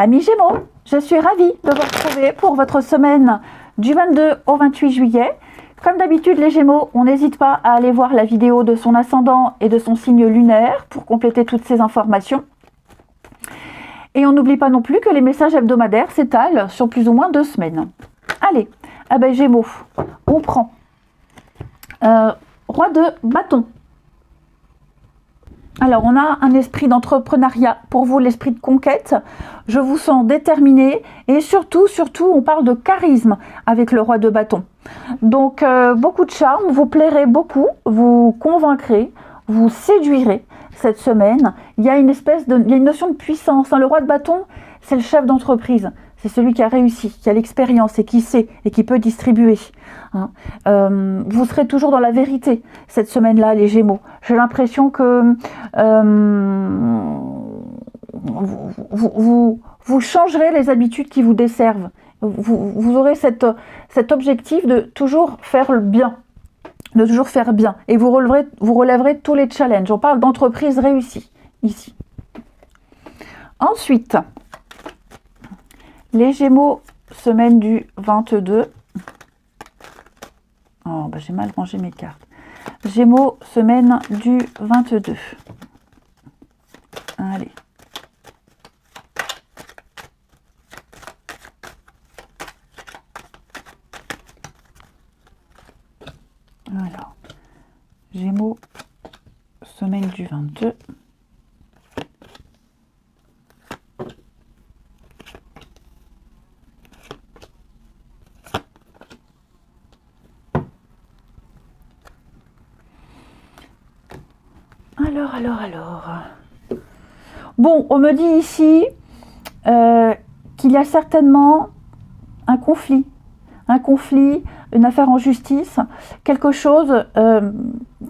Amis Gémeaux, je suis ravie de vous retrouver pour votre semaine du 22 au 28 juillet. Comme d'habitude les Gémeaux, on n'hésite pas à aller voir la vidéo de son ascendant et de son signe lunaire pour compléter toutes ces informations. Et on n'oublie pas non plus que les messages hebdomadaires s'étalent sur plus ou moins 2 semaines. Allez, Gémeaux, on prend Roi de bâton. Alors, on a un esprit d'entrepreneuriat. Pour vous, l'esprit de conquête. Je vous sens déterminé. Et surtout, on parle de charisme avec le roi de bâton. Donc, beaucoup de charme. Vous plairez beaucoup. Vous convaincrez. Vous séduirez cette semaine. Il y a une notion de puissance. Le roi de bâton, c'est le chef d'entreprise. C'est celui qui a réussi, qui a l'expérience et qui sait et qui peut distribuer. Vous serez toujours dans la vérité cette semaine-là, les Gémeaux. J'ai l'impression que vous changerez les habitudes qui vous desservent. Vous aurez cet objectif de toujours faire le bien. De toujours faire bien. Et vous relèverez tous les challenges. On parle d'entreprise réussie, ici. Ensuite, les Gémeaux, semaine du 22. Oh, j'ai mal rangé mes cartes. Gémeaux, semaine du 22. Allez. Alors, Gémeaux, semaine du 22. Alors. Bon, on me dit ici qu'il y a certainement un conflit, une affaire en justice, quelque chose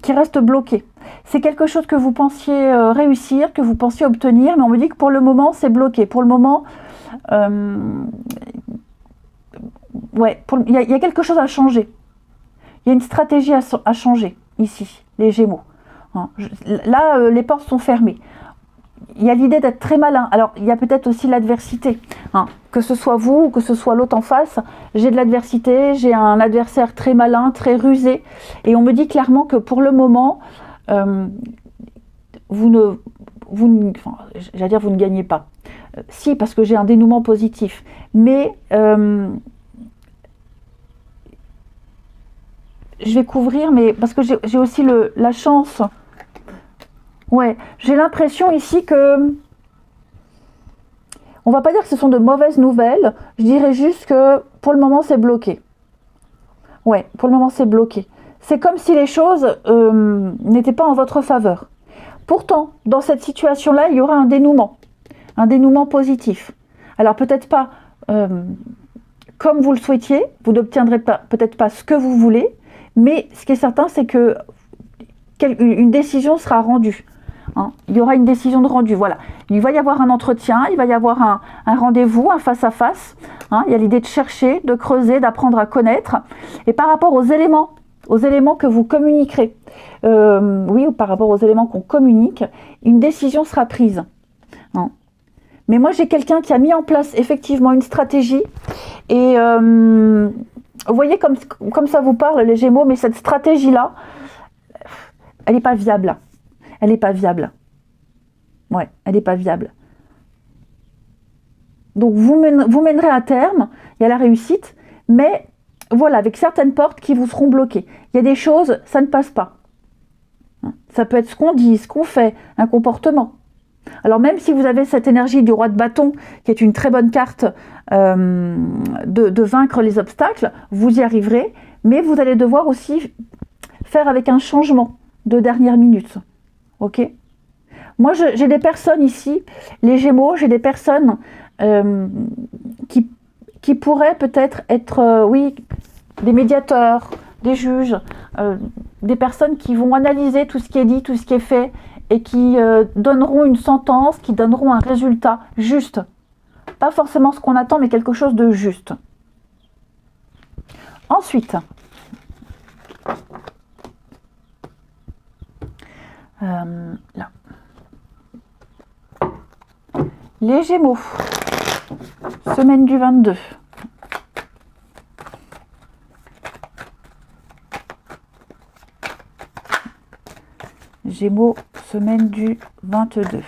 qui reste bloqué. C'est quelque chose que vous pensiez réussir, que vous pensiez obtenir, mais on me dit que pour le moment, c'est bloqué. Pour le moment, il y a quelque chose à changer. Il y a une stratégie à changer, ici, les Gémeaux. Là, les portes sont fermées. Il y a l'idée d'être très malin. Alors, il y a peut-être aussi l'adversité. Que ce soit vous ou que ce soit l'autre en face, j'ai de l'adversité, j'ai un adversaire très malin, très rusé. Et on me dit clairement que pour le moment, vous ne gagnez pas. Si, parce que j'ai un dénouement positif. Mais je vais couvrir, mais parce que j'ai aussi la chance. Ouais, j'ai l'impression ici que, on va pas dire que ce sont de mauvaises nouvelles, je dirais juste que pour le moment c'est bloqué. Ouais, pour le moment c'est bloqué. C'est comme si les choses n'étaient pas en votre faveur. Pourtant, dans cette situation-là, il y aura un dénouement positif. Alors peut-être pas comme vous le souhaitiez, vous n'obtiendrez peut-être pas ce que vous voulez, mais ce qui est certain, c'est que une décision sera rendue. Il y aura une décision de rendu, voilà. Il va y avoir un entretien, il va y avoir un rendez-vous, un face-à-face. Il y a l'idée de chercher, de creuser, d'apprendre à connaître. Et par rapport aux éléments que vous communiquerez, ou par rapport aux éléments qu'on communique, une décision sera prise. Mais moi, j'ai quelqu'un qui a mis en place effectivement une stratégie. Et vous voyez comme ça vous parle, les Gémeaux, mais cette stratégie-là, elle n'est pas viable. Elle n'est pas viable. Ouais, elle n'est pas viable. Donc, vous mènerez à terme, il y a la réussite, mais voilà, avec certaines portes qui vous seront bloquées. Il y a des choses, ça ne passe pas. Ça peut être ce qu'on dit, ce qu'on fait, un comportement. Alors, même si vous avez cette énergie du roi de bâton, qui est une très bonne carte de vaincre les obstacles, vous y arriverez, mais vous allez devoir aussi faire avec un changement de dernière minute. Ok ? Moi, j'ai des personnes ici, les Gémeaux, j'ai des personnes qui pourraient peut-être être, des médiateurs, des juges, des personnes qui vont analyser tout ce qui est dit, tout ce qui est fait, et qui donneront une sentence, qui donneront un résultat juste. Pas forcément ce qu'on attend, mais quelque chose de juste. Ensuite, là. Les Gémeaux. Semaine du 22. Gémeaux, semaine du 22.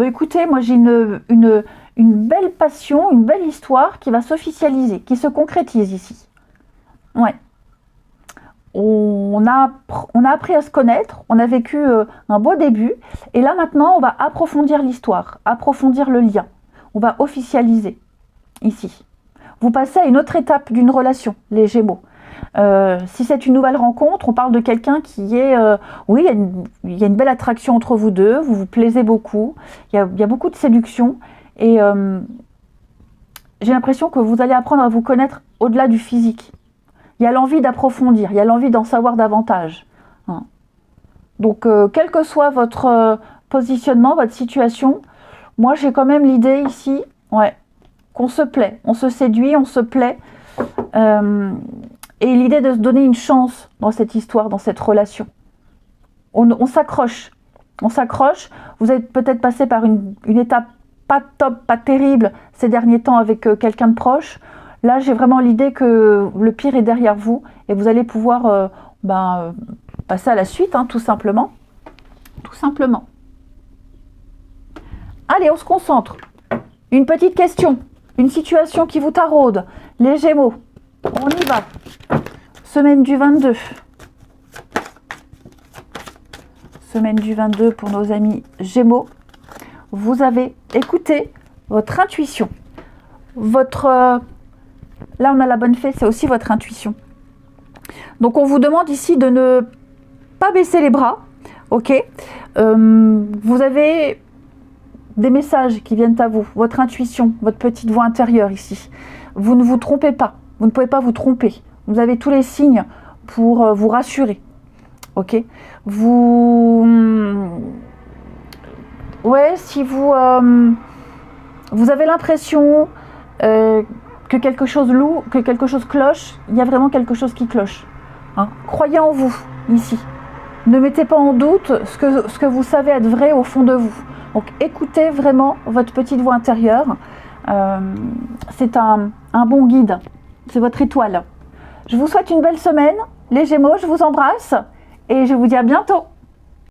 Écoutez, moi j'ai une belle passion, une belle histoire qui va s'officialiser, qui se concrétise ici. Ouais. On a appris à se connaître, on a vécu un beau début, et là maintenant on va approfondir l'histoire, approfondir le lien. On va officialiser ici. Vous passez à une autre étape d'une relation, les Gémeaux. Si c'est une nouvelle rencontre, on parle de quelqu'un qui est... oui, il y a une belle attraction entre vous deux, vous vous plaisez beaucoup, il y a beaucoup de séduction, et j'ai l'impression que vous allez apprendre à vous connaître au-delà du physique. Il y a l'envie d'approfondir, il y a l'envie d'en savoir davantage. Hein. Donc, quel que soit votre positionnement, votre situation, moi j'ai quand même l'idée ici, ouais, qu'on se plaît, on se séduit, on se plaît. Et l'idée de se donner une chance dans cette histoire, dans cette relation. On s'accroche. On s'accroche. Vous êtes peut-être passé par une étape pas top, pas terrible ces derniers temps avec quelqu'un de proche. Là, j'ai vraiment l'idée que le pire est derrière vous et vous allez pouvoir passer à la suite, hein, tout simplement. Tout simplement. Allez, on se concentre. Une petite question. Une situation qui vous taraude. Les Gémeaux. On y va. Semaine du 22. Semaine du 22 pour nos amis Gémeaux. Vous avez écouté votre intuition. Là, on a la bonne fée, c'est aussi votre intuition. Donc, on vous demande ici de ne pas baisser les bras. Ok. Vous avez des messages qui viennent à vous. Votre intuition, votre petite voix intérieure ici. Vous ne vous trompez pas. Vous ne pouvez pas vous tromper. Vous avez tous les signes pour vous rassurer. Ok. Ouais, si vous avez l'impression que quelque chose cloche, il y a vraiment quelque chose qui cloche. Hein. Croyez en vous, ici. Ne mettez pas en doute ce que vous savez être vrai au fond de vous. Donc écoutez vraiment votre petite voix intérieure. C'est un bon guide. C'est votre étoile. Je vous souhaite une belle semaine. Les Gémeaux, je vous embrasse et je vous dis à bientôt.